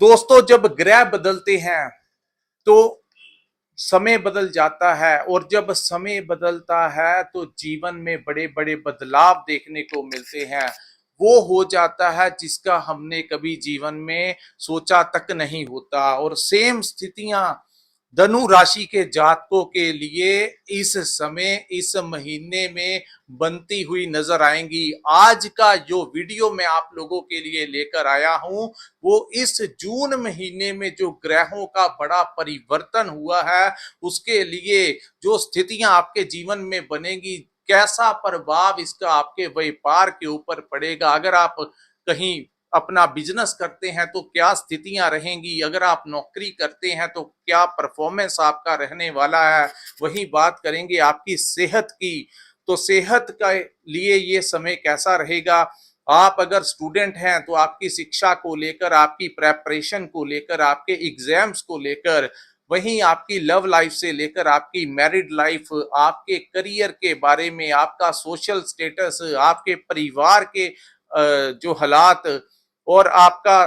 दोस्तों, जब ग्रह बदलते हैं तो समय बदल जाता है, और जब समय बदलता है तो जीवन में बड़े बड़े बदलाव देखने को मिलते हैं। वो हो जाता है जिसका हमने कभी जीवन में सोचा तक नहीं होता। और सेम स्थितियां धनु राशि के जातकों के लिए इस समय इस महीने में बनती हुई नजर आएंगी। आज का जो वीडियो मैं आप लोगों के लिए लेकर आया हूं वो इस जून महीने में जो ग्रहों का बड़ा परिवर्तन हुआ है उसके लिए जो स्थितियां आपके जीवन में बनेगी, कैसा प्रभाव इसका आपके व्यापार के ऊपर पड़ेगा। अगर आप कहीं अपना बिजनेस करते हैं तो क्या स्थितियां रहेंगी, अगर आप नौकरी करते हैं तो क्या परफॉर्मेंस आपका रहने वाला है। वही बात करेंगे आपकी सेहत की, तो सेहत के लिए ये समय कैसा रहेगा। आप अगर स्टूडेंट हैं तो आपकी शिक्षा को लेकर, आपकी प्रेपरेशन को लेकर, आपके एग्जाम्स को लेकर, वहीं आपकी लव लाइफ से लेकर आपकी मैरिड लाइफ, आपके करियर के बारे में, आपका सोशल स्टेटस, आपके परिवार के जो हालात, और आपका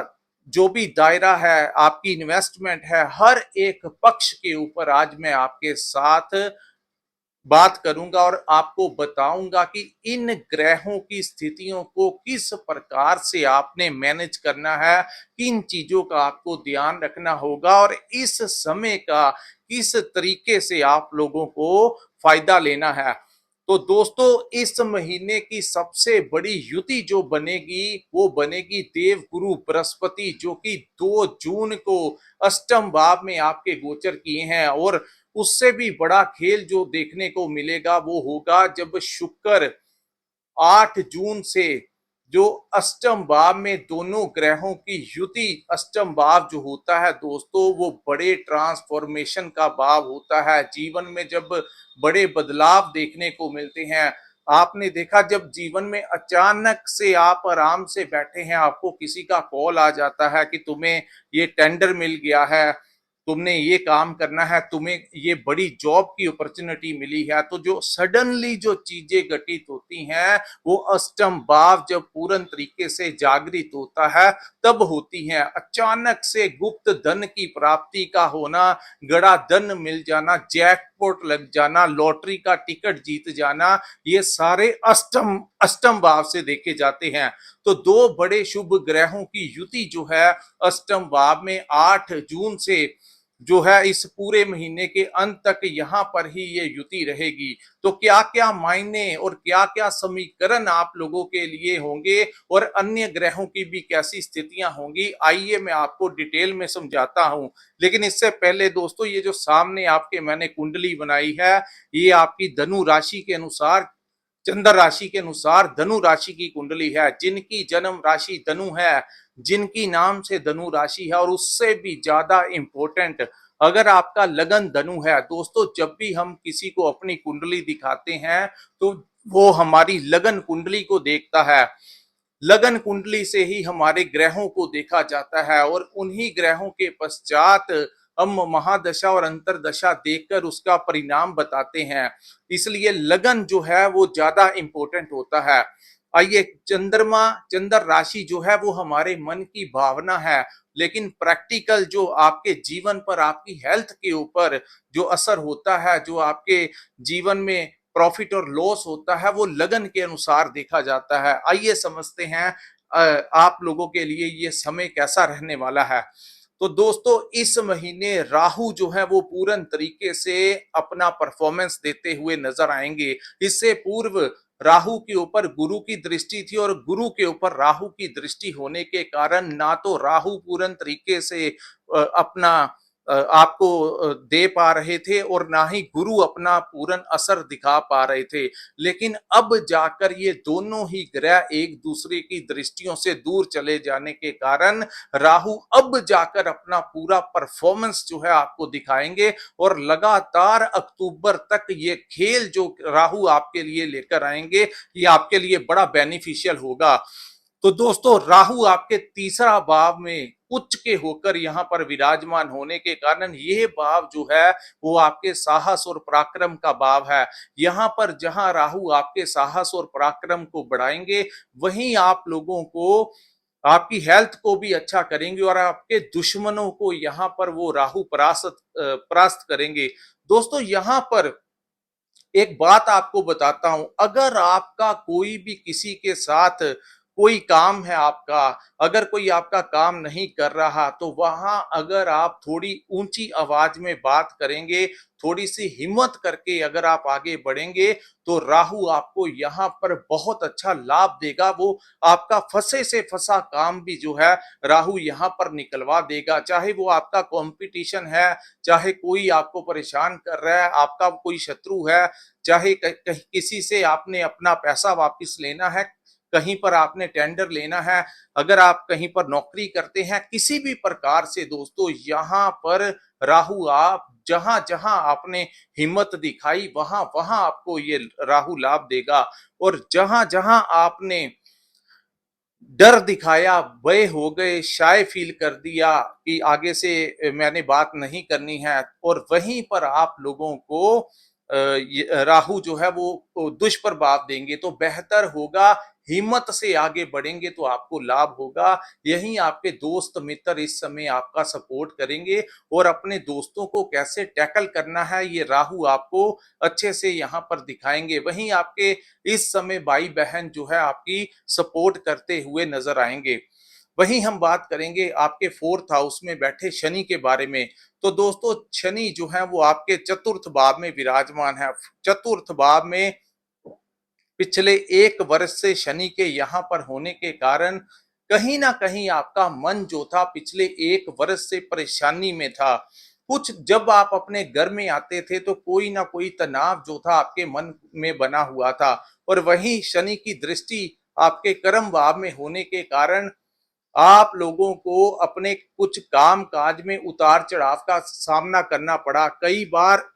जो भी दायरा है, आपकी इन्वेस्टमेंट है, हर एक पक्ष के ऊपर आज मैं आपके साथ बात करूंगा और आपको बताऊंगा कि इन ग्रहों की स्थितियों को किस प्रकार से आपने मैनेज करना है, किन चीजों का आपको ध्यान रखना होगा और इस समय का किस तरीके से आप लोगों को फायदा लेना है। तो दोस्तों, इस महीने की सबसे बड़ी युति जो बनेगी वो बनेगी देव गुरु बृहस्पति, जो कि 2 जून को अष्टम भाव में आपके गोचर किए हैं। और उससे भी बड़ा खेल जो देखने को मिलेगा वो होगा जब शुक्र 8 जून से जो अष्टम भाव में दोनों ग्रहों की युति, अष्टम भाव जो होता है दोस्तों वो बड़े ट्रांसफॉर्मेशन का भाव होता है। जीवन में जब बड़े बदलाव देखने को मिलते हैं, आपने देखा जब जीवन में अचानक से आप आराम से बैठे हैं, आपको किसी का कॉल आ जाता है कि तुम्हें ये टेंडर मिल गया है, तुमने ये काम करना है, तुम्हें ये बड़ी जॉब की अपॉर्चुनिटी मिली है, तो जो सडनली जो चीजें घटित होती हैं वो अष्टम भाव जब पूर्ण तरीके से जागृत होता है तब होती हैं। अचानक से गुप्त धन की प्राप्ति का होना, गड़ा धन मिल जाना, जैकपॉट लग जाना, लॉटरी का टिकट जीत जाना, ये सारे अष्टम अष्टम भाव से देखे जाते हैं। तो 2 बड़े शुभ ग्रहों की युति जो है अष्टम भाव में 8 जून से जो है इस पूरे महीने के अंत तक यहां पर ही ये युति रहेगी। तो क्या क्या मायने और क्या क्या समीकरण आप लोगों के लिए होंगे और अन्य ग्रहों की भी कैसी स्थितियां होंगी, आइए मैं आपको डिटेल में समझाता हूं। लेकिन इससे पहले दोस्तों, ये जो सामने आपके मैंने कुंडली बनाई है ये आपकी धनु राशि के अनुसार, चंद्र राशि के अनुसार धनु राशि की कुंडली है। जिनकी जन्म राशि धनु है, जिनकी नाम से धनु राशि है, और उससे भी ज्यादा इंपॉर्टेंट अगर आपका लगन धनु है दोस्तों, जब भी हम किसी को अपनी कुंडली दिखाते हैं तो वो हमारी लगन कुंडली को देखता है। लगन कुंडली से ही हमारे ग्रहों को देखा जाता है और उन्हीं ग्रहों के पश्चात हम महादशा और अंतरदशा देखकर उसका परिणाम बताते हैं। इसलिए लगन जो है वो ज्यादा इंपॉर्टेंट होता है। आइए, चंद्रमा, चंद्र राशि जो है वो हमारे मन की भावना है, लेकिन प्रैक्टिकल जो आपके जीवन पर, आपकी हेल्थ के ऊपर जो असर होता है, जो आपके जीवन में प्रॉफिट और लॉस होता है, वो लगन के अनुसार देखा जाता है। आइए समझते हैं आप लोगों के लिए ये समय कैसा रहने वाला है। तो दोस्तों, इस महीने राहु जो है वो पूर्ण तरीके से अपना परफॉर्मेंस देते हुए नजर आएंगे। इससे पूर्व राहु के ऊपर गुरु की दृष्टि थी और गुरु के ऊपर राहु की दृष्टि होने के कारण ना तो राहु पूर्ण तरीके से अपना आपको दे पा रहे थे और ना ही गुरु अपना पूर्ण असर दिखा पा रहे थे। लेकिन अब जाकर ये दोनों ही ग्रह एक दूसरे की दृष्टियों से दूर चले जाने के कारण राहु अब जाकर अपना पूरा परफॉर्मेंस जो है आपको दिखाएंगे, और लगातार अक्टूबर तक ये खेल जो राहु आपके लिए लेकर आएंगे ये आपके लिए बड़ा बेनिफिशियल होगा। तो दोस्तों, राहु आपके तीसरा भाव में उच्च के होकर यहाँ पर विराजमान होने के कारण यह भाव जो है वो आपके साहस और पराक्रम का भाव है। यहाँ पर जहां राहु आपके साहस और पराक्रम को बढ़ाएंगे, वहीं आप लोगों को आपकी हेल्थ को भी अच्छा करेंगे और आपके दुश्मनों को यहाँ पर वो राहु परास्त करेंगे। दोस्तों यहाँ पर एक बात आपको बताता हूं, अगर आपका कोई भी किसी के साथ कोई काम है आपका, अगर कोई आपका काम नहीं कर रहा, तो वहां अगर आप थोड़ी ऊंची आवाज में बात करेंगे, थोड़ी सी हिम्मत करके अगर आप आगे बढ़ेंगे, तो राहु आपको यहाँ पर बहुत अच्छा लाभ देगा। वो आपका फंसे से फंसा काम भी जो है राहु यहाँ पर निकलवा देगा। चाहे वो आपका कंपटीशन है, चाहे कोई आपको परेशान कर रहा है, आपका कोई शत्रु है, चाहे किसी से आपने अपना पैसा वापस लेना है, कहीं पर आपने टेंडर लेना है, अगर आप कहीं पर नौकरी करते हैं, किसी भी प्रकार से दोस्तों यहाँ पर राहु आप जहां जहां आपने हिम्मत दिखाई वहां वहां आपको ये राहु लाभ देगा। और जहां जहां आपने डर दिखाया, भय हो गए, शाय फील कर दिया कि आगे से मैंने बात नहीं करनी है, और वहीं पर आप लोगों को राहु जो है वो दुष्प्रभाव देंगे, तो बेहतर होगा हिम्मत से आगे बढ़ेंगे तो आपको लाभ होगा। यही आपके दोस्त मित्र इस समय आपका सपोर्ट करेंगे, और अपने दोस्तों को कैसे टैकल करना है ये राहु आपको अच्छे से यहाँ पर दिखाएंगे। वहीं आपके इस समय भाई बहन जो है आपकी सपोर्ट करते हुए नजर आएंगे। वहीं हम बात करेंगे आपके फोर्थ हाउस में बैठे शनि के बारे में। तो दोस्तों शनि जो है वो आपके चतुर्थ भाव में विराजमान है। चतुर्थ भाव में पिछले 1 वर्ष से शनि के यहाँ पर होने के कारण कहीं ना कहीं आपका मन जो था पिछले 1 वर्ष से परेशानी में था। कुछ जब आप अपने घर में आते थे तो कोई ना कोई तनाव जो था आपके मन में बना हुआ था, और वहीं शनि की दृष्टि आपके कर्म भाव में होने के कारण आप लोगों को अपने कुछ काम काज में उतार चढ़ाव का सामना करना पड़ा। कई बार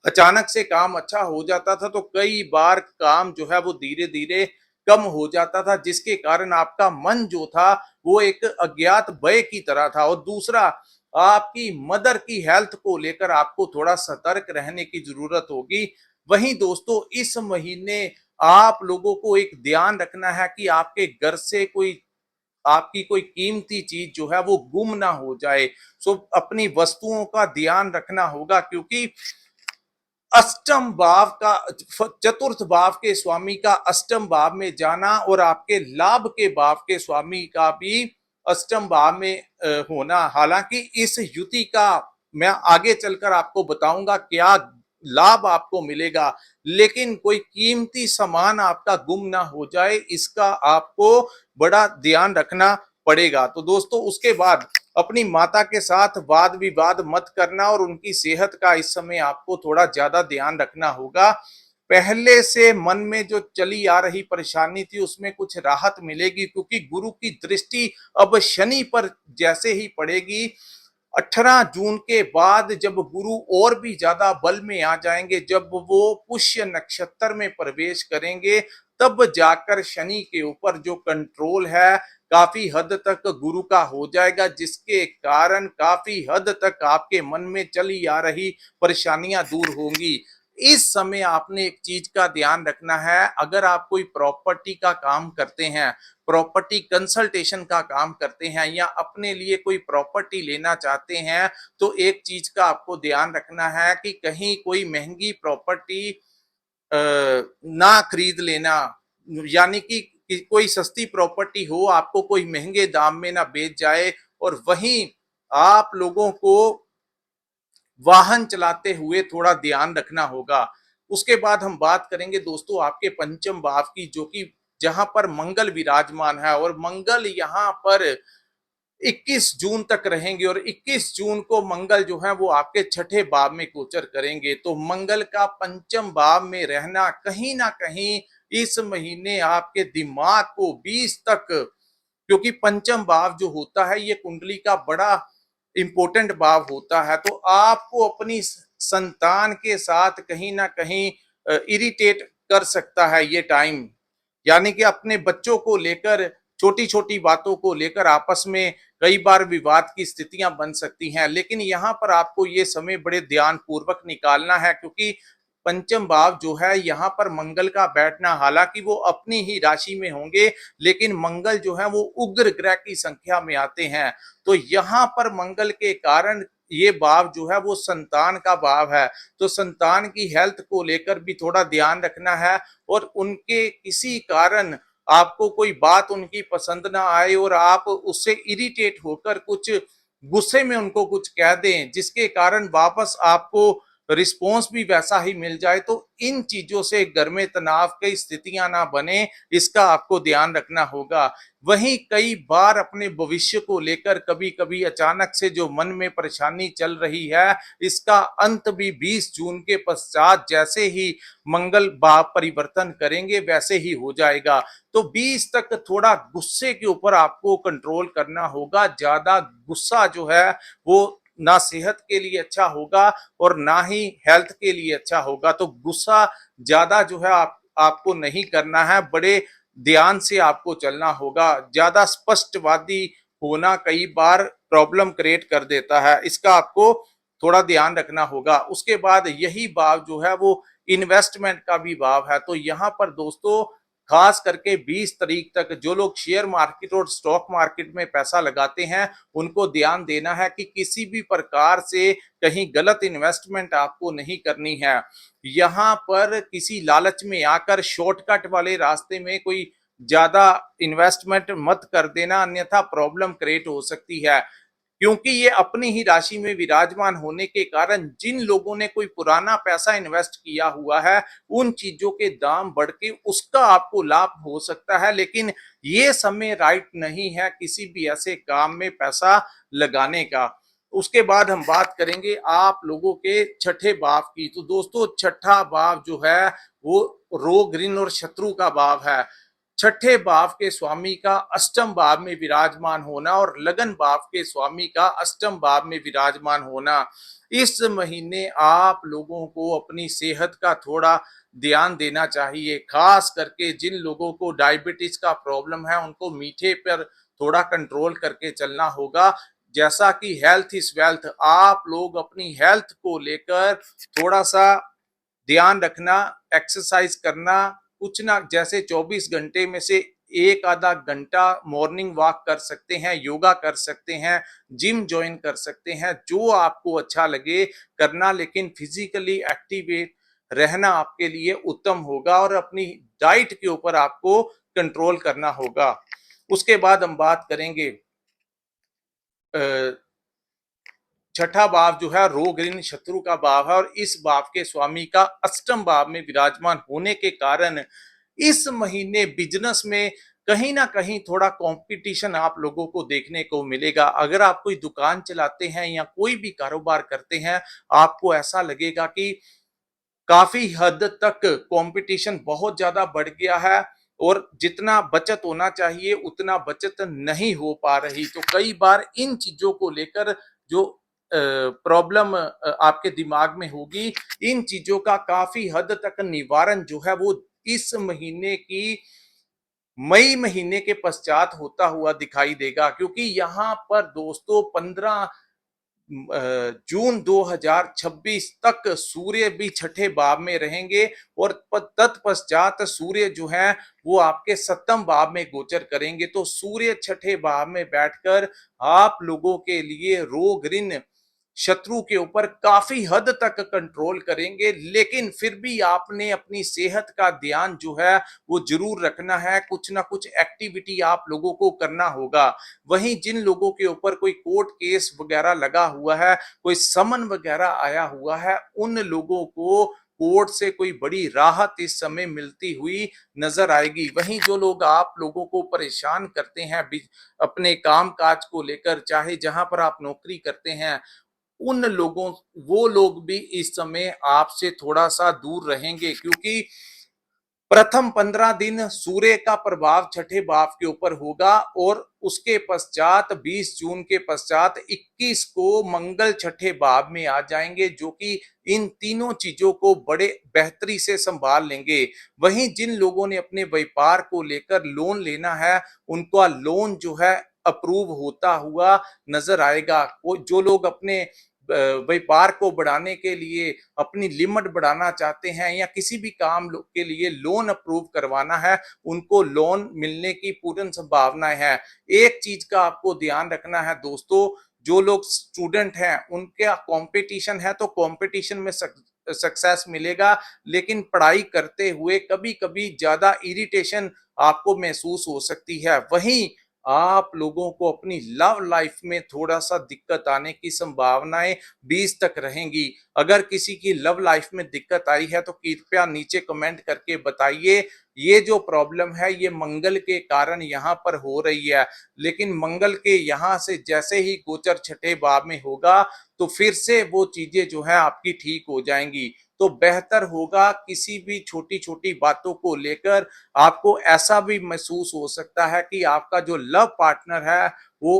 अचानक से काम अच्छा हो जाता था, तो कई बार काम जो है वो धीरे धीरे कम हो जाता था, जिसके कारण आपका मन जो था वो एक अज्ञात भय की तरह था। और दूसरा, आपकी मदर की हेल्थ को लेकर आपको थोड़ा सतर्क रहने की जरूरत होगी। वहीं दोस्तों इस महीने आप लोगों को एक ध्यान रखना है कि आपके घर से कोई आपकी कोई कीमती चीज जो है वो गुम ना हो जाए। सो अपनी वस्तुओं का ध्यान रखना होगा, क्योंकि अष्टम भाव का, चतुर्थ भाव के स्वामी का अष्टम भाव में जाना और आपके लाभ के भाव के स्वामी का भी अष्टम भाव में होना। हालांकि इस युति का मैं आगे चलकर आपको बताऊंगा क्या लाभ आपको मिलेगा, लेकिन कोई कीमती सामान आपका गुम ना हो जाए इसका आपको बड़ा ध्यान रखना पड़ेगा। तो दोस्तों उसके बाद अपनी माता के साथ वाद विवाद मत करना, और उनकी सेहत का इस समय आपको थोड़ा ज्यादा ध्यान रखना होगा। पहले से मन में जो चली आ रही परेशानी थी उसमें कुछ राहत मिलेगी, क्योंकि गुरु की दृष्टि अब शनि पर जैसे ही पड़ेगी 18 जून के बाद, जब गुरु और भी ज्यादा बल में आ जाएंगे, जब वो पुष्य नक्षत्र में प्रवेश करेंगे, तब जाकर शनि के ऊपर जो कंट्रोल है काफी हद तक गुरु का हो जाएगा, जिसके कारण काफी हद तक आपके मन में चली आ रही परेशानियां दूर होंगी। इस समय आपने एक चीज का ध्यान रखना है, अगर आप कोई प्रॉपर्टी का काम करते हैं, प्रॉपर्टी कंसल्टेशन का काम करते हैं, या अपने लिए कोई प्रॉपर्टी लेना चाहते हैं, तो एक चीज का आपको ध्यान रखना है कि कहीं कोई महंगी प्रॉपर्टी ना खरीद लेना। यानी कि कोई सस्ती प्रॉपर्टी हो, आपको कोई महंगे दाम में ना बेच जाए। और वहीं आप लोगों को वाहन चलाते हुए थोड़ा ध्यान रखना होगा। उसके बाद हम बात करेंगे दोस्तों आपके पंचम भाव की, जो कि जहां पर मंगल विराजमान है, और मंगल यहाँ पर 21 जून तक रहेंगे, और 21 जून को मंगल जो है वो आपके छठे भाव में गोचर करेंगे। तो मंगल का पंचम भाव में रहना कहीं ना कहीं इस महीने आपके दिमाग को 20 तक, क्योंकि पंचम भाव जो होता है ये कुंडली का बड़ा इंपॉर्टेंट भाव होता है, तो आपको अपनी संतान के साथ कहीं ना कहीं इरिटेट कर सकता है ये टाइम। यानी कि अपने बच्चों को लेकर, छोटी छोटी बातों को लेकर आपस में कई बार विवाद की स्थितियां बन सकती हैं, लेकिन यहाँ पर आपको ये समय बड़े ध्यान पूर्वक निकालना है, क्योंकि पंचम भाव जो है यहाँ पर मंगल का बैठना, हालांकि वो अपनी ही राशि में होंगे लेकिन मंगल जो है वो उग्र ग्रह की संख्या में आते हैं। तो यहाँ पर मंगल के कारण ये भाव जो है वो संतान का भाव है। तो संतान की हेल्थ को लेकर भी थोड़ा ध्यान रखना है और उनके किसी कारण आपको कोई बात उनकी पसंद ना आए और आप उससे इरिटेट होकर कुछ गुस्से में उनको कुछ कह दें जिसके कारण वापस आपको रिस्पॉन्स भी वैसा ही मिल जाए। तो इन चीजों से घर में तनाव की स्थितियां ना बने, इसका आपको ध्यान रखना होगा। वहीं कई बार अपने भविष्य को लेकर कभी कभी अचानक से जो मन में परेशानी चल रही है, इसका अंत भी 20 जून के पश्चात जैसे ही मंगल भाव परिवर्तन करेंगे वैसे ही हो जाएगा। तो 20 तक थोड़ा गुस्से के ऊपर आपको कंट्रोल करना होगा। ज्यादा गुस्सा जो है वो ना सेहत के लिए अच्छा होगा और ना ही हेल्थ के लिए अच्छा होगा। तो गुस्सा ज्यादा जो है आपको नहीं करना है, बड़े ध्यान से आपको चलना होगा। ज्यादा स्पष्टवादी होना कई बार प्रॉब्लम क्रिएट कर देता है, इसका आपको थोड़ा ध्यान रखना होगा। उसके बाद यही भाव जो है वो इन्वेस्टमेंट का भी भाव है। तो यहाँ पर दोस्तों खास करके 20 तारीख तक जो लोग शेयर मार्केट और स्टॉक मार्केट में पैसा लगाते हैं, उनको ध्यान देना है कि किसी भी प्रकार से कहीं गलत इन्वेस्टमेंट आपको नहीं करनी है। यहाँ पर किसी लालच में आकर शॉर्टकट वाले रास्ते में कोई ज्यादा इन्वेस्टमेंट मत कर देना, अन्यथा प्रॉब्लम क्रिएट हो सकती है। क्योंकि ये अपनी ही राशि में विराजमान होने के कारण जिन लोगों ने कोई पुराना पैसा इन्वेस्ट किया हुआ है, उन चीजों के दाम बढ़ के उसका आपको लाभ हो सकता है। लेकिन ये समय राइट नहीं है किसी भी ऐसे काम में पैसा लगाने का। उसके बाद हम बात करेंगे आप लोगों के छठे भाव की। तो दोस्तों छठा भाव जो है वो रोग ऋण और शत्रु का भाव है। छठे भाव के स्वामी का अष्टम भाव में विराजमान होना और लगन भाव के स्वामी का अष्टम भाव में विराजमान होना, इस महीने आप लोगों को अपनी सेहत का थोड़ा ध्यान देना चाहिए। खास करके जिन लोगों को डायबिटीज का प्रॉब्लम है उनको मीठे पर थोड़ा कंट्रोल करके चलना होगा। जैसा कि हेल्थ इज वेल्थ, आप लोग अपनी हेल्थ को लेकर थोड़ा सा ध्यान रखना, एक्सरसाइज करना, कुछ ना जैसे 24 घंटे में से एक आधा घंटा मॉर्निंग वॉक कर सकते हैं, योगा कर सकते हैं, जिम ज्वाइन कर सकते हैं, जो आपको अच्छा लगे करना। लेकिन फिजिकली एक्टिवेट रहना आपके लिए उत्तम होगा और अपनी डाइट के ऊपर आपको कंट्रोल करना होगा। उसके बाद हम बात करेंगे छठा भाव जो है रोग ऋण शत्रु का भाव है और इस भाव के स्वामी का अष्टम भाव में विराजमान होने के कारण इस महीने बिजनेस में कहीं ना कहीं थोड़ा कंपटीशन आप लोगों को देखने को मिलेगा। अगर आप कोई दुकान चलाते हैं या कोई भी कारोबार करते हैं, आपको ऐसा लगेगा कि काफी हद तक कंपटीशन बहुत ज्यादा बढ़ गया है और जितना बचत होना चाहिए उतना बचत नहीं हो पा रही। तो कई बार इन चीजों को लेकर जो प्रॉब्लम आपके दिमाग में होगी, इन चीजों का काफी हद तक निवारण जो है वो इस महीने की मई महीने के पश्चात होता हुआ दिखाई देगा। क्योंकि यहाँ पर दोस्तों 15 जून 2026 तक सूर्य भी छठे भाव में रहेंगे और तत्पश्चात सूर्य जो है वो आपके सप्तम भाव में गोचर करेंगे। तो सूर्य छठे भाव में बैठकर आप लोगों के लिए रोग ऋण शत्रु के ऊपर काफी हद तक कंट्रोल करेंगे। लेकिन फिर भी आपने अपनी सेहत का ध्यान जो है वो जरूर रखना है, कुछ ना कुछ एक्टिविटी आप लोगों को करना होगा। वहीं जिन लोगों के ऊपर कोई कोर्ट केस वगैरह लगा हुआ है, कोई समन वगैरह आया हुआ है, उन लोगों को कोर्ट से कोई बड़ी राहत इस समय मिलती हुई नजर आएगी। वहीं जो लोग आप लोगों को परेशान करते हैं अपने काम काज को लेकर, चाहे जहां पर आप नौकरी करते हैं, उन लोगों वो लोग भी इस समय आपसे थोड़ा सा दूर रहेंगे। क्योंकि प्रथम 15 दिन सूर्य का प्रभाव छठे भाव के ऊपर होगा और उसके पश्चात 20 जून के पश्चात 21 को मंगल छठे भाव में आ जाएंगे, जो कि इन तीनों चीजों को बड़े बेहतरी से संभाल लेंगे। वहीं जिन लोगों ने अपने व्यापार को लेकर लोन लेना है, उनका लोन जो है अप्रूव होता हुआ नजर आएगा। जो लोग अपने व्यापार को बढ़ाने के लिए अपनी लिमिट बढ़ाना चाहते हैं या किसी भी काम के लिए लोन अप्रूव करवाना है, उनको लोन मिलने की पूर्ण संभावनाएं है। एक चीज का आपको ध्यान रखना है दोस्तों, जो लोग स्टूडेंट हैं उनका कंपटीशन है तो कंपटीशन में सक्सेस मिलेगा, लेकिन पढ़ाई करते हुए कभी कभी ज्यादा इरिटेशन आपको महसूस हो सकती है। वहीं आप लोगों को अपनी लव लाइफ में थोड़ा सा दिक्कत आने की संभावनाएं 20 तक रहेंगी। अगर किसी की लव लाइफ में दिक्कत आई है तो कृपया नीचे कमेंट करके बताइए। ये जो प्रॉब्लम है ये मंगल के कारण यहाँ पर हो रही है, लेकिन मंगल के यहाँ से जैसे ही गोचर छठे भाव में होगा तो फिर से वो चीजें जो है आपकी ठीक हो जाएंगी। तो बेहतर होगा किसी भी छोटी छोटी बातों को लेकर आपको ऐसा भी महसूस हो सकता है कि आपका जो लव पार्टनर है वो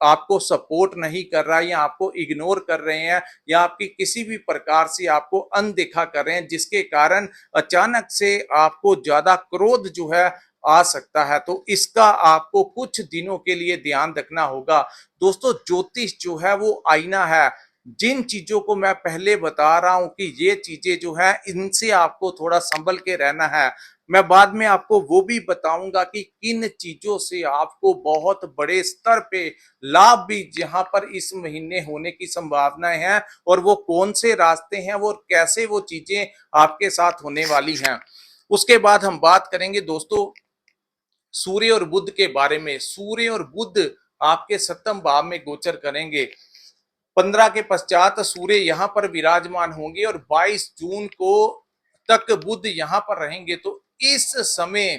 आपको सपोर्ट नहीं कर रहा है या आपको इग्नोर कर रहे हैं या आपकी किसी भी प्रकार से आपको अनदेखा कर रहे हैं, जिसके कारण अचानक से आपको ज्यादा क्रोध जो है आ सकता है। तो इसका आपको कुछ दिनों के लिए ध्यान रखना होगा। दोस्तों ज्योतिष जो है वो आईना है। जिन चीजों को मैं पहले बता रहा हूं कि ये चीजें जो है इनसे आपको थोड़ा संभल के रहना है, मैं बाद में आपको वो भी बताऊंगा कि किन चीजों से आपको बहुत बड़े स्तर पे लाभ भी जहां पर इस महीने होने की संभावनाएं हैं और वो कौन से रास्ते हैं वो कैसे वो चीजें आपके साथ होने वाली हैं। उसके बाद हम बात करेंगे दोस्तों सूर्य और बुध के बारे में। सूर्य और बुध आपके सप्तम भाव में गोचर करेंगे। 15 के पश्चात सूर्य यहाँ पर विराजमान होंगे और 22 जून को तक बुध यहाँ पर रहेंगे। तो इस समय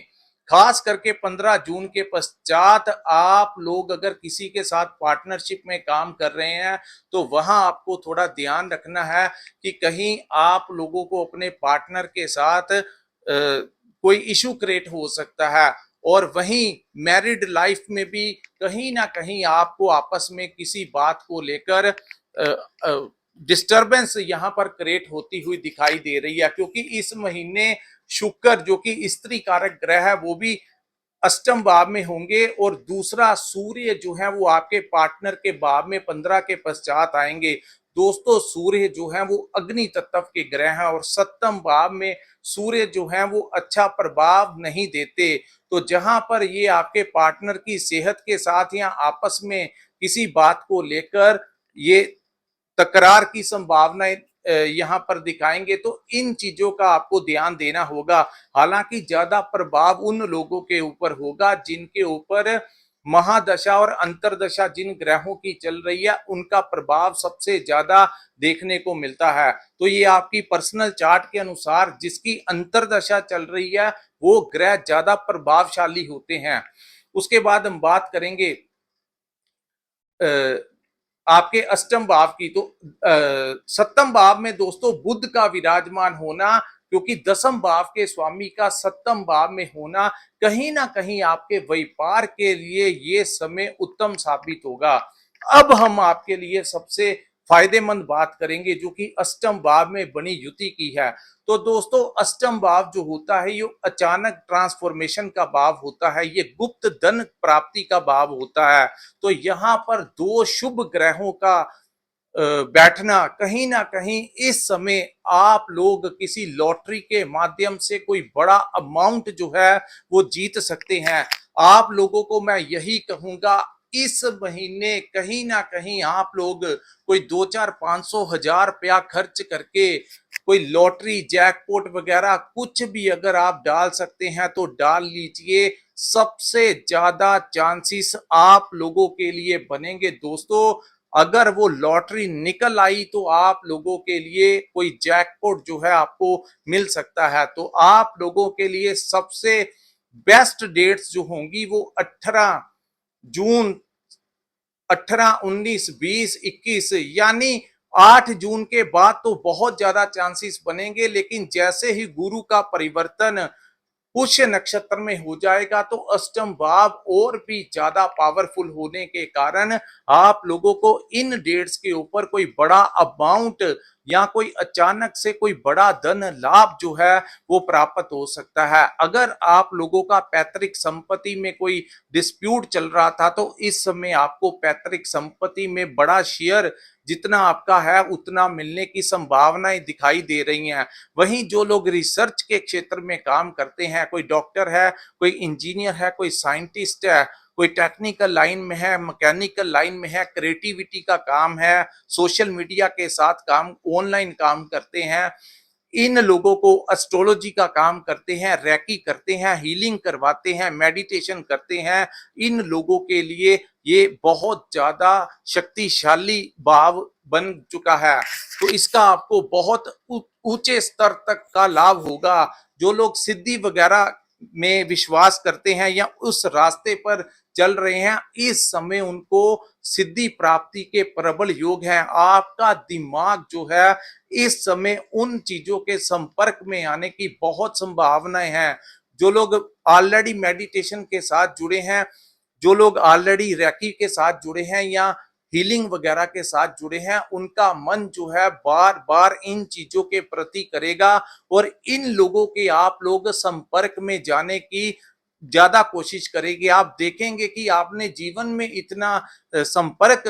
खास करके 15 जून के पश्चात आप लोग अगर किसी के साथ पार्टनरशिप में काम कर रहे हैं तो वहां आपको थोड़ा ध्यान रखना है कि कहीं आप लोगों को अपने पार्टनर के साथ कोई इशू क्रिएट हो सकता है। और वहीं मैरिड लाइफ में भी कहीं ना कहीं आपको आपस में किसी बात को लेकर डिस्टरबेंस यहाँ पर क्रिएट होती हुई दिखाई दे रही है, क्योंकि इस महीने शुक्र जो कि स्त्री कारक ग्रह है वो भी अष्टम भाव में होंगे और दूसरा सूर्य जो है वो आपके पार्टनर के भाव में 15 के पश्चात आएंगे। दोस्तों सूर्य जो है वो अग्नि तत्व के ग्रह हैं और सप्तम भाव में सूर्य जो है वो अच्छा प्रभाव नहीं देते। तो जहां पर ये आपके पार्टनर की सेहत के साथ या आपस में किसी बात को लेकर ये तकरार की संभावनाएं यहाँ पर दिखाएंगे, तो इन चीजों का आपको ध्यान देना होगा। हालांकि ज्यादा प्रभाव उन लोगों के ऊपर होगा जिनके ऊपर महादशा और अंतरदशा जिन ग्रहों की चल रही है उनका प्रभाव सबसे ज्यादा देखने को मिलता है। तो ये आपकी पर्सनल चार्ट के अनुसार जिसकी अंतरदशा चल रही है वो ग्रह ज्यादा प्रभावशाली होते हैं। उसके बाद हम बात करेंगे आपके अष्टम भाव की। तो सप्तम भाव में दोस्तों बुध का विराजमान होना, क्योंकि दसम भाव के स्वामी का सप्तम भाव में होना कहीं ना कहीं आपके व्यापार के लिए ये समय उत्तम साबित होगा। अब हम आपके लिए सबसे फायदेमंद बात करेंगे जो कि अष्टम भाव में बनी युति की है। तो दोस्तों अष्टम भाव जो होता है ये अचानक ट्रांसफॉर्मेशन का भाव होता है, ये गुप्त धन प्राप्ति का भाव होता है। तो यहाँ पर दो शुभ ग्रहों का बैठना कहीं ना कहीं इस समय आप लोग किसी लॉटरी के माध्यम से कोई बड़ा अमाउंट जो है वो जीत सकते हैं। आप लोगों को मैं यही कहूंगा इस महीने कहीं ना कहीं आप लोग कोई 2-4-500 हज़ार रुपया खर्च करके कोई लॉटरी जैकपॉट वगैरह कुछ भी अगर आप डाल सकते हैं तो डाल लीजिए। सबसे ज्यादा चांसेस आप लोगों के लिए बनेंगे दोस्तों। अगर वो लॉटरी निकल आई तो आप लोगों के लिए कोई जैकपॉट जो है आपको मिल सकता है। तो आप लोगों के लिए सबसे बेस्ट डेट्स जो होंगी वो 18 जून, 18, 19, 20, 21 यानी 8 जून के बाद तो बहुत ज्यादा चांसेस बनेंगे। लेकिन जैसे ही गुरु का परिवर्तन पुष्य नक्षत्र में हो जाएगा तो अष्टम भाव और भी ज्यादा पावरफुल होने के कारण आप लोगों को इन डेट्स के ऊपर कोई बड़ा अमाउंट या कोई अचानक से कोई बड़ा धन लाभ जो है वो प्राप्त हो सकता है। अगर आप लोगों का पैतृक संपत्ति में कोई डिस्प्यूट चल रहा था तो इस समय आपको पैतृक संपत्ति में बड़ा शेयर जितना आपका है उतना मिलने की संभावनाएं दिखाई दे रही हैं। वहीं जो लोग रिसर्च के क्षेत्र में काम करते हैं, कोई डॉक्टर है, कोई इंजीनियर है, कोई साइंटिस्ट है, कोई टेक्निकल लाइन में है, मैकेनिकल लाइन में है, क्रिएटिविटी का काम है, सोशल मीडिया के साथ काम, ऑनलाइन काम करते हैं, इन लोगों को एस्ट्रोलॉजी का काम करते हैं, रैकी करते हैं, हीलिंग करवाते हैं, मेडिटेशन करते हैं, इन लोगों के लिए ये बहुत ज्यादा शक्तिशाली भाव बन चुका है। तो इसका आपको बहुत ऊंचे स्तर तक का लाभ होगा। जो लोग सिद्धि वगैरह में विश्वास करते हैं या उस रास्ते पर चल रहे हैं, इस समय उनको सिद्धि प्राप्ति के प्रबल योग हैं। आपका दिमाग जो है इस समय उन चीजों के संपर्क में आने की बहुत संभावनाएं हैं। जो लोग ऑलरेडी मेडिटेशन के साथ जुड़े हैं, जो लोग ऑलरेडी रैकी के साथ जुड़े हैं या हीलिंग वगैरह के साथ जुड़े हैं, उनका मन जो है बार बार इन चीजों के प्रति करेगा और इन लोगों के आप लोग संपर्क में जाने की ज्यादा कोशिश करेंगे। आप देखेंगे कि आपने जीवन में इतना संपर्क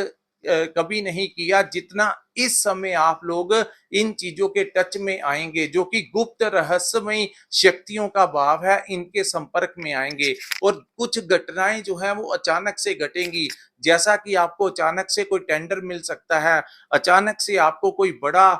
कभी नहीं किया जितना इस समय आप लोग इन चीजों के टच में आएंगे। जो कि गुप्त रहस्यमय शक्तियों का भाव है, इनके संपर्क में आएंगे और कुछ घटनाएं जो है वो अचानक से घटेंगी। जैसा कि आपको अचानक से कोई टेंडर मिल सकता है, अचानक से आपको कोई बड़ा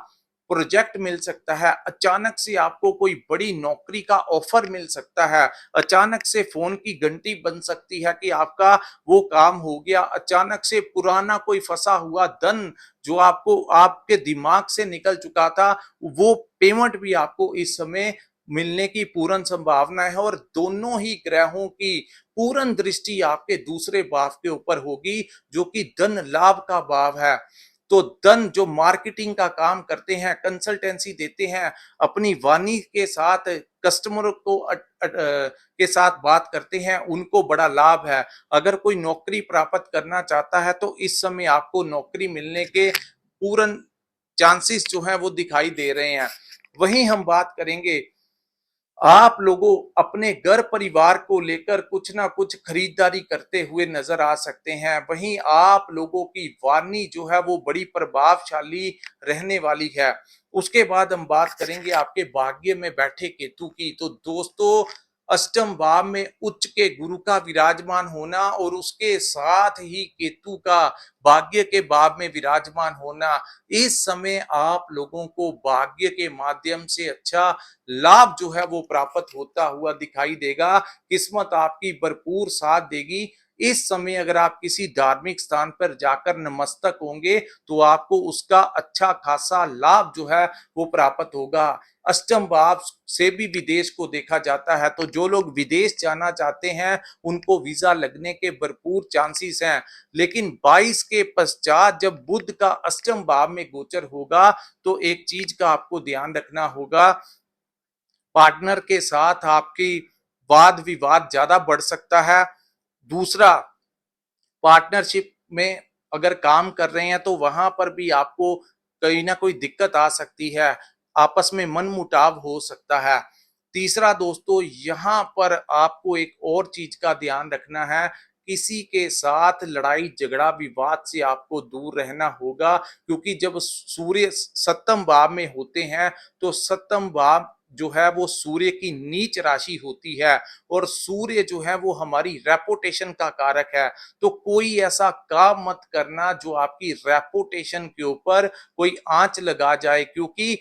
प्रोजेक्ट मिल सकता है, अचानक से आपको कोई बड़ी नौकरी का ऑफर मिल सकता है, अचानक से फोन की घंटी बन सकती है कि आपका वो काम हो गया, अचानक से पुराना कोई फंसा हुआ धन जो आपको आपके दिमाग से निकल चुका था, वो पेमेंट भी आपको इस समय मिलने की पूर्ण संभावना है। और दोनों ही ग्रहों की पूर्ण दृष्टि आपके दूसरे भाव के ऊपर होगी जो कि धन लाभ का भाव है। तो धन जो मार्केटिंग का काम करते हैं, कंसल्टेंसी देते हैं, अपनी वाणी के साथ कस्टमर को के साथ बात करते हैं, उनको बड़ा लाभ है। अगर कोई नौकरी प्राप्त करना चाहता है तो इस समय आपको नौकरी मिलने के पूर्ण चांसेस जो हैं वो दिखाई दे रहे हैं। वहीं हम बात करेंगे, आप लोगों अपने घर परिवार को लेकर कुछ ना कुछ खरीदारी करते हुए नजर आ सकते हैं। वहीं आप लोगों की वाणी जो है वो बड़ी प्रभावशाली रहने वाली है। उसके बाद हम बात करेंगे आपके भाग्य में बैठे केतु की। तो दोस्तों, अष्टम भाव में उच्च के गुरु का विराजमान होना और उसके साथ ही केतु का भाग्य के भाव में विराजमान होना, इस समय आप लोगों को भाग्य के माध्यम से अच्छा लाभ जो है वो प्राप्त होता हुआ दिखाई देगा। किस्मत आपकी भरपूर साथ देगी। इस समय अगर आप किसी धार्मिक स्थान पर जाकर नतमस्तक होंगे तो आपको उसका अच्छा खासा लाभ जो है वो प्राप्त होगा। अष्टम भाव से भी विदेश को देखा जाता है, तो जो लोग विदेश जाना चाहते हैं उनको वीजा लगने के भरपूर चांसेस हैं। लेकिन 22 के पश्चात जब बुध का अष्टम भाव में गोचर होगा तो एक चीज का आपको ध्यान रखना होगा, पार्टनर के साथ आपकी वाद विवाद ज्यादा बढ़ सकता है। दूसरा, पार्टनरशिप में अगर काम कर रहे हैं तो वहां पर भी आपको कहीं ना कोई दिक्कत आ सकती है, आपस में मनमुटाव हो सकता है। तीसरा दोस्तों, यहाँ पर आपको एक और चीज का ध्यान रखना है, किसी के साथ लड़ाई झगड़ा विवाद से आपको दूर रहना होगा। क्योंकि जब सूर्य सप्तम भाव में होते हैं तो सप्तम भाव जो है वो सूर्य की नीच राशि होती है और सूर्य जो है वो हमारी रेपुटेशन का कारक है। तो कोई ऐसा काम मत करना जो आपकी रेपुटेशन के ऊपर कोई आंच लगा जाए, क्योंकि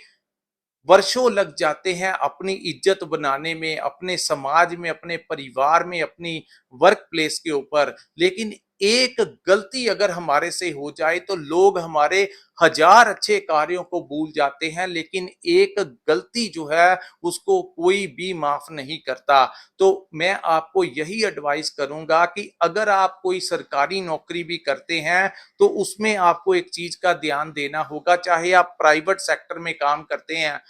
वर्षों लग जाते हैं अपनी इज्जत बनाने में, अपने समाज में, अपने परिवार में, अपनी वर्क प्लेस के ऊपर। लेकिन एक गलती अगर हमारे से हो जाए तो लोग हमारे हजार अच्छे कार्यों को भूल जाते हैं, लेकिन एक गलती जो है उसको कोई भी माफ नहीं करता। तो मैं आपको यही एडवाइस करूंगा कि अगर आप कोई सरकारी नौकरी भी करते हैं तो उसमें आपको एक चीज का ध्यान देना होगा, चाहे आप प्राइवेट सेक्टर में काम करते हैं,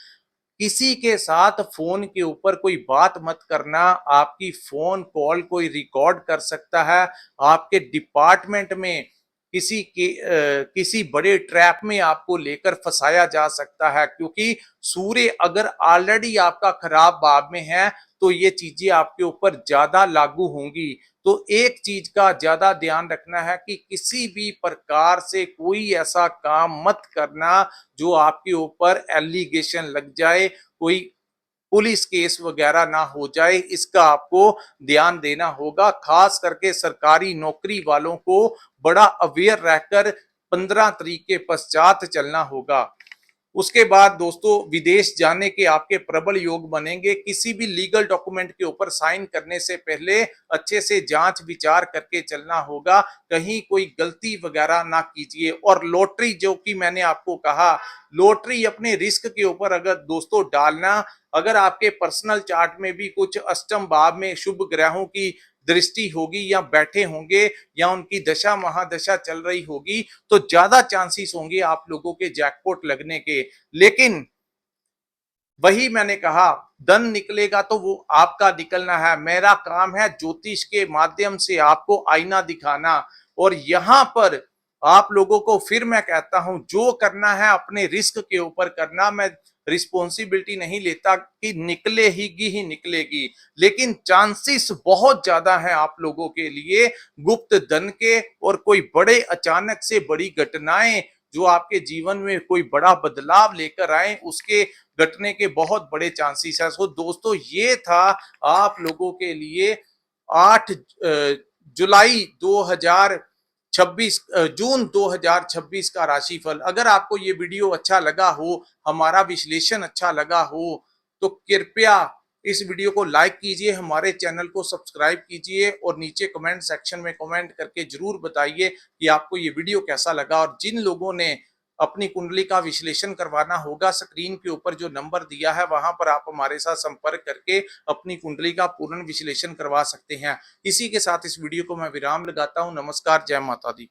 किसी के साथ फोन के ऊपर कोई बात मत करना। आपकी फोन कॉल कोई रिकॉर्ड कर सकता है। आपके डिपार्टमेंट में किसी बड़े ट्रैप में आपको लेकर फंसाया जा सकता है, क्योंकि सूर्य अगर ऑलरेडी आपका खराब भाव में है तो ये चीजें आपके ऊपर ज्यादा लागू होंगी। तो एक चीज का ज्यादा ध्यान रखना है कि किसी भी प्रकार से कोई ऐसा काम मत करना जो आपके ऊपर एलिगेशन लग जाए, कोई पुलिस केस वगैरह ना हो जाए, इसका आपको ध्यान देना होगा। खास करके सरकारी नौकरी वालों को बड़ा अवेयर रहकर 15 तारीख के पश्चात चलना होगा। उसके बाद दोस्तों विदेश जाने के आपके प्रबल योग बनेंगे। किसी भी लीगल डॉक्यूमेंट के ऊपर साइन करने से पहले अच्छे से जांच विचार करके चलना होगा, कहीं कोई गलती वगैरह ना कीजिए। और लॉटरी, जो कि मैंने आपको कहा, लॉटरी अपने रिस्क के ऊपर अगर दोस्तों डालना, अगर आपके पर्सनल चार्ट में भी कुछ अष्टम भाव में शुभ ग्रहों की दृष्टि होगी या बैठे होंगे या उनकी दशा महादशा चल रही होगी तो ज्यादा चांसेस होंगे आप लोगों के जैकपॉट लगने के। लेकिन वही मैंने कहा, धन निकलेगा तो वो आपका निकलना है। मेरा काम है ज्योतिष के माध्यम से आपको आईना दिखाना। और यहां पर आप लोगों को फिर मैं कहता हूं, जो करना है अपने रिस्क के ऊपर करना। मैं रिस्पॉन्सिबिलिटी नहीं लेता कि ही निकलेगी, लेकिन चांसेस बहुत ज्यादा है आप लोगों के लिए गुप्त धन के, और कोई बड़े अचानक से बड़ी घटनाएं जो आपके जीवन में कोई बड़ा बदलाव लेकर आए, उसके घटने के बहुत बड़े चांसेस है। सो दोस्तों ये था आप लोगों के लिए 8 जुलाई 2026 जून 2026 का राशिफल। अगर आपको ये वीडियो अच्छा लगा हो, हमारा विश्लेषण अच्छा लगा हो, तो कृपया इस वीडियो को लाइक कीजिए, हमारे चैनल को सब्सक्राइब कीजिए और नीचे कमेंट सेक्शन में कमेंट करके जरूर बताइए कि आपको ये वीडियो कैसा लगा। और जिन लोगों ने अपनी कुंडली का विश्लेषण करवाना होगा, स्क्रीन के ऊपर जो नंबर दिया है वहां पर आप हमारे साथ संपर्क करके अपनी कुंडली का पूर्ण विश्लेषण करवा सकते हैं। इसी के साथ इस वीडियो को मैं विराम लगाता हूं। नमस्कार, जय माता दी।